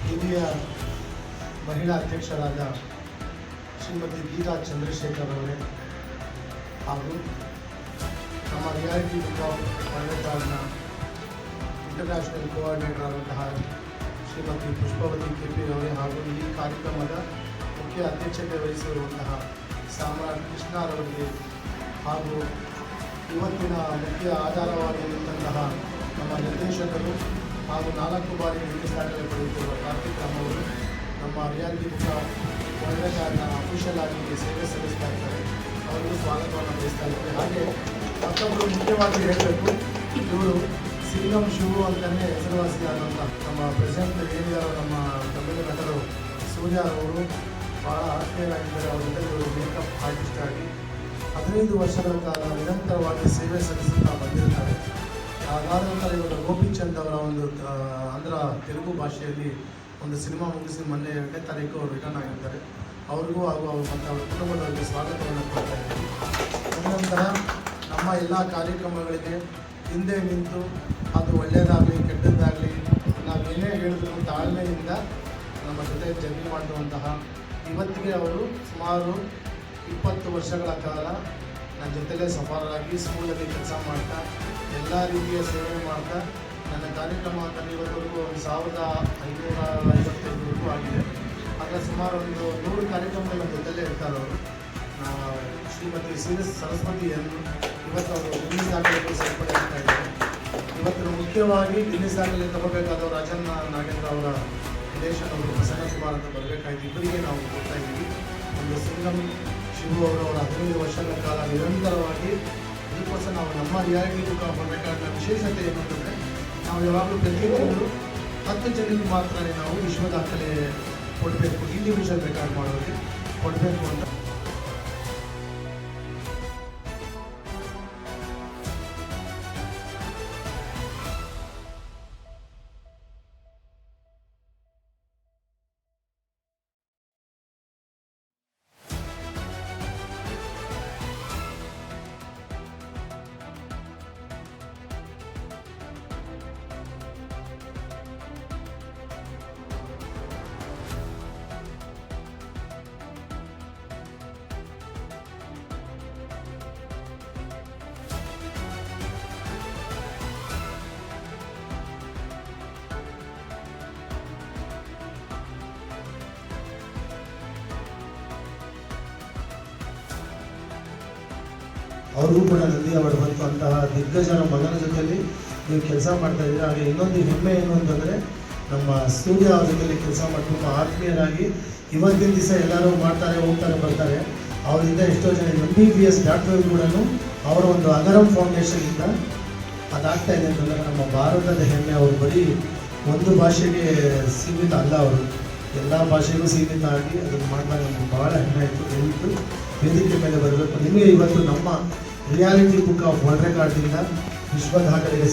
ಹಿರಿಯ ಮಹಿಳಾ ಅಧ್ಯಕ್ಷರಾದ ಶ್ರೀಮತಿ ಗೀತಾ ಚಂದ್ರಶೇಖರ್ ಅವರೇ ಹಾಗೂ ನಮ್ಮ reality book of world international coordinator ಆದಂತಹ ಶ್ರೀಮತಿ ಪುಷ್ಪವತಿ ಕೆಪಿ ಅವರೇ ಹಾಗೂ ಈ ಕಾರ್ಯಕ್ರಮದ ಮುಖ್ಯ ಅಧ್ಯಕ್ಷತೆ ವಹಿಸಿರುವಂತಹ ಸಾಮ್ರಾಟ್ ಕೃಷ್ಣರವರಿಗೆ ಹಾಗೂ ಇವತ್ತಿನ ಮುಖ್ಯ ಆಧಾರವಾಗಿರುವಂತಹ ನಮ್ಮ ನಿರ್ದೇಶಕರು ಹಾಗೂ 4 ಬಾರಿ ದಾಖಲೆ ಪಡೆಯುತ್ತಿರುವ ಕಾರ್ತಿಕ್ ಅವರು ನಮ್ಮ reality book of world official ಆಗಿ ಸೇವೆ ಸಲ್ಲಿಸ್ತಾ ಇದ್ದಾರೆ. ಅವರಿಗೂ ಸ್ವಾಗತವನ್ನು ಬಯಸ್ತಾ ಇದ್ದಾರೆ. ಹಾಗೆ ಮತ್ತೊಬ್ಬರು ಮುಖ್ಯವಾಗಿ ಹೇಳಬೇಕು, ಇವರು ಸಿಂಗಮ್ ಶಿವು ಅಂತಲೇ ಹೆಸರುವಾಸಿಯಾದಂಥ ನಮ್ಮ ಪ್ರೆಸಿಡೆಂಟ್ ಏರಿಯಾದ ನಮ್ಮ ತಮಿಳು ನಟರು ಸೂರ್ಯ ಅವರು ಭಾಳ ಆತ್ಮೀಯರಾಗಿದ್ದಾರೆ. ಅವರ ಜೊತೆ ಇವರು ಮೇಕಪ್ ಆರ್ಟಿಸ್ಟ್ ಆಗಿ 15 ವರ್ಷಗಳ ಕಾಲ ನಿರಂತರವಾಗಿ ಸೇವೆ ಸಲ್ಲಿಸುತ್ತಾ ಬಂದಿರುತ್ತಾರೆ. ಅದಾದ ನಂತರ ಇವಾಗ ಗೋಪಿಚಂದ್ ಅವರ ಒಂದು ತೆಲುಗು ಭಾಷೆಯಲ್ಲಿ ಒಂದು ಸಿನಿಮಾ ಮುಗಿಸಿ ಮೊನ್ನೆ 2ನೇ ತಾರೀಕು ಅವರು ರಿಟರ್ನ್ ಆಗಿರ್ತಾರೆ. ಅವ್ರಿಗೂ ಹಾಗೂ ಮತ್ತು ಅವರ ಕುಟುಂಬದವರಿಗೆ ಸ್ವಾಗತವನ್ನು ಕೊಡ್ತಾ ಇದ್ದೀವಿ. ತದನಂತರ ನಮ್ಮ ಎಲ್ಲ ಕಾರ್ಯಕ್ರಮಗಳಿಗೆ ಹಿಂದೆ ನಿಂತು ಅದು ಒಳ್ಳೆಯದಾಗಲಿ ಕೆಟ್ಟದ್ದಾಗಲಿ ನಾವೇನೇ ಹೇಳಿದ್ರು ತಾಳ್ಮೆಯಿಂದ ನಮ್ಮ ಜೊತೆ ಜರ್ನಿ ಮಾಡುವಂತಹ ಇವತ್ತಿಗೆ ಅವರು ಸುಮಾರು 20 ವರ್ಷಗಳ ಕಾಲ ನನ್ನ ಜೊತೆಲೇ ಸಫಲರಾಗಿ ಸ್ಕೂಲಲ್ಲಿ ಕೆಲಸ ಮಾಡ್ತಾ ಎಲ್ಲ ರೀತಿಯ ಸೇವೆ ಮಾಡ್ತಾ ನನ್ನ ಕಾರ್ಯಕ್ರಮ ಅಂತ ಇವತ್ತವರೆಗೂ 1555 ಆಗಿದೆ. ಆಗ ಸುಮಾರು ಒಂದು 100 ಕಾರ್ಯಕ್ರಮಗಳ ನನ್ನ ಜೊತೆಲೇ ಇರ್ತಾರೆ ಅವರು. ಶ್ರೀಮತಿ ಸರಸ್ವತಿಯನ್ನು ಇವತ್ತು ಅವರು ಗಿನ್ನಿಸ್ ದಾಖಲೆಗೆ ಸೇರ್ಪಡೆ ಆಗ್ತಾ ಇದ್ದಾರೆ. ಇವತ್ತು ಮುಖ್ಯವಾಗಿ ಗಿನ್ನಿಸ್ ದಾಖಲೆ ತಗೋಬೇಕಾದವರು ರಾಜನ್ ನಾಗೇಂದ್ರ ಅವರ ನಿರ್ದೇಶಕರು ಪ್ರಸನ್ನ ಕುಮಾರ್ ಅಂತ ಬರಬೇಕಾಯ್ತು. ಇಬ್ಬರಿಗೆ ನಾವು ಕೊಡ್ತಾ ಇದ್ದೀವಿ. ಒಂದು ಸಿಂಗಮ್ ಶಿವು ಅವರವರ 15 ವರ್ಷಗಳ ಕಾಲ ನಿರಂತರವಾಗಿ ಇದಕ್ಕೋಸ್ಕರ ನಾವು ನಮ್ಮ ರಿಯಾಲಿಟಿ ಬುಕ್ ಆಫ್ ವರ್ಲ್ಡ್ ವಿಶೇಷತೆ ಏನಂತಂದರೆ ನಾವು ಯಾವಾಗಲೂ ಪ್ರತಿ ತಿಂಗಳು 10 ಜನಕ್ಕೆ ಮಾತ್ರ ನಾವು ವಿಶ್ವ ದಾಖಲೆ ಕೊಡಬೇಕು, ಇಂಡಿವಿಜುವಲ್ ರೆಕಾರ್ಡ್ ಮಾಡೋರಿಗೆ ಕೊಡಬೇಕು ಅಂತ. ಅವ್ರಿಗೂ ಕೂಡ ನಂದಿ ಅವಾರ್ಡ್ ಬಂತು. ಅಂತಹ ದಿಗ್ಗಜರ ಮಗನ ಜೊತೆಯಲ್ಲಿ ನೀವು ಕೆಲಸ ಮಾಡ್ತಾ ಇದ್ದೀರಿ. ಹಾಗೆ ಇನ್ನೊಂದು ಹೆಮ್ಮೆ ಏನು ಅಂತಂದರೆ ನಮ್ಮ ಸೂರ್ಯ ಅವ್ರ ಜೊತೆಯಲ್ಲಿ ಕೆಲಸ ಮಾಡಿ ತುಂಬ ಆತ್ಮೀಯರಾಗಿ ಇವತ್ತಿನ ದಿವಸ ಎಲ್ಲರೂ ಮಾಡ್ತಾರೆ, ಹೋಗ್ತಾರೆ, ಬರ್ತಾರೆ. ಅವರಿಂದ ಎಷ್ಟೋ ಜನ MBBS ಡಾಕ್ಟರ್ ಕೂಡ ಅವರ ಒಂದು ಅಗರಂ ಫೌಂಡೇಶನಿಂದ ಅದಾಗ್ತಾ ಇದೆ ಅಂತಂದರೆ ನಮ್ಮ ಭಾರತದ ಹೆಮ್ಮೆ. ಅವರು ಬರೀ ಒಂದು ಭಾಷೆಗೆ ಸೀಮಿತ ಅಲ್ಲ, ಅವರು ಎಲ್ಲ ಭಾಷೆಗೂ ಸೀಮಿತ ಆಗಿ ಅದನ್ನು ಮಾಡಿದಾಗ ನಮ್ಗೆ ಭಾಳ ಹೆಮ್ಮೆ ಆಯಿತು. ದಯವಿಟ್ಟು ವೇದಿಕೆ ಮೇಲೆ ಬರಬೇಕು. ನಿಮಗೆ ಇವತ್ತು ನಮ್ಮ ರಿಯಾಲಿಟಿ ಬುಕ್ ಆಫ್ ವರ್ಲ್ಡ್ ರೆಕಾರ್ಡ್ನಿಂದ ವಿಶ್ವ ದಾಖಲೆಗೆ